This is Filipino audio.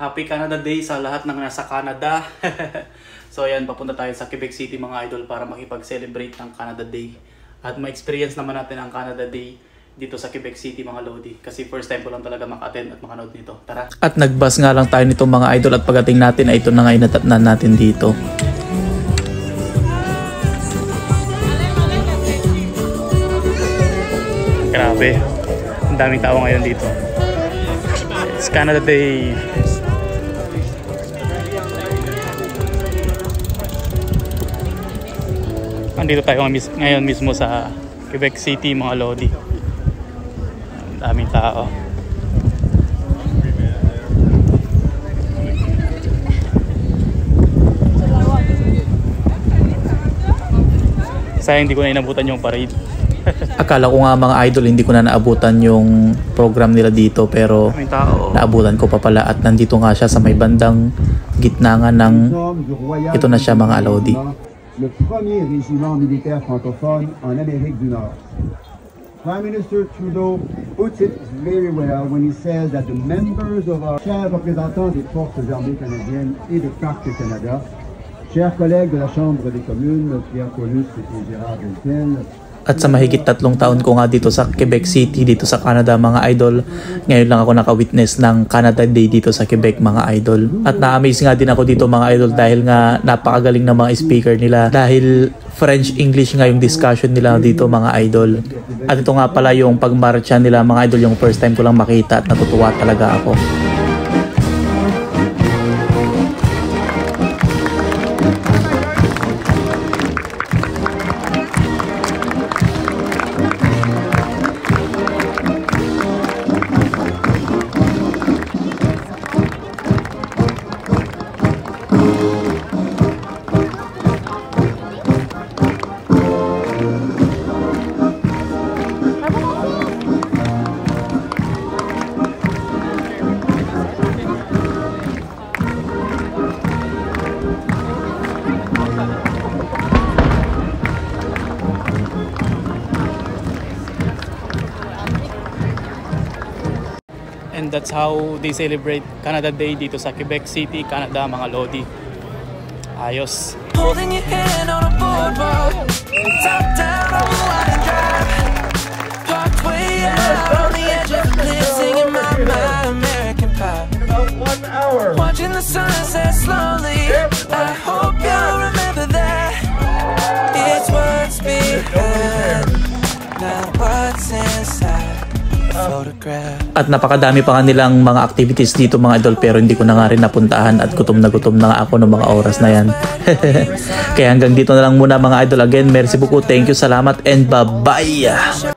Happy Canada Day sa lahat ng nasa Canada. So ayan, papunta tayo sa Quebec City mga idol para makipag-celebrate ng Canada Day. At ma-experience naman natin ang Canada Day dito sa Quebec City mga Lodi. Kasi first time ko lang talaga maka-attend at makanood nito. Tara! At nag-bus nga lang tayo nito mga idol at pagdating natin ay ito na nga inatatnan natin dito. Grabe, ang daming tao ngayon dito. It's Canada Day. Andito tayo ngayon mismo sa Quebec City mga Lodi. Ang daming tao. Sayang hindi ko na inabutan yung parade. Akala ko nga mga idol hindi ko na naabutan yung program nila dito, pero naabutan ko pa pala at nandito nga siya sa may bandang gitna nga ng ito na siya mga Lodi. Le premier régiment militaire francophone en Amérique du Nord. Prime Minister Trudeau puts it very well when he says that the members of our chers représentants des forces armées canadiennes et de Parc Canada, chers collègues de la Chambre des communes, Pierre Paulus et Gérard Deltel. At sa mahigit 3 taon ko nga dito sa Quebec City, dito sa Canada mga idol, ngayon lang ako naka-witness ng Canada Day dito sa Quebec mga idol. At na-amaze nga din ako dito mga idol dahil nga napakagaling ng mga speaker nila. Dahil French-English nga yung discussion nila dito mga idol. At ito nga pala yung pagmarcha nila mga idol, yung first time ko lang makita at natutuwa talaga ako. And that's how they celebrate Canada Day dito sa Quebec City, Canada mga Lodi. Ayos. Holding your hand on a boardwalk, top down on the wide drive, parked way out on the edge of the cliff, singing my American Pie. About 1 hour. Watching the sunset slowly. I hope you'll remember that. It's what's behind, not what's inside. At napakadami pa nga nilang mga activities dito mga idol, pero hindi ko na nga rin napuntahan at gutom na nga ako ng mga oras na yan. Kaya hanggang dito na lang muna mga idol. Again, merci beaucoup, thank you, salamat, and bye-bye!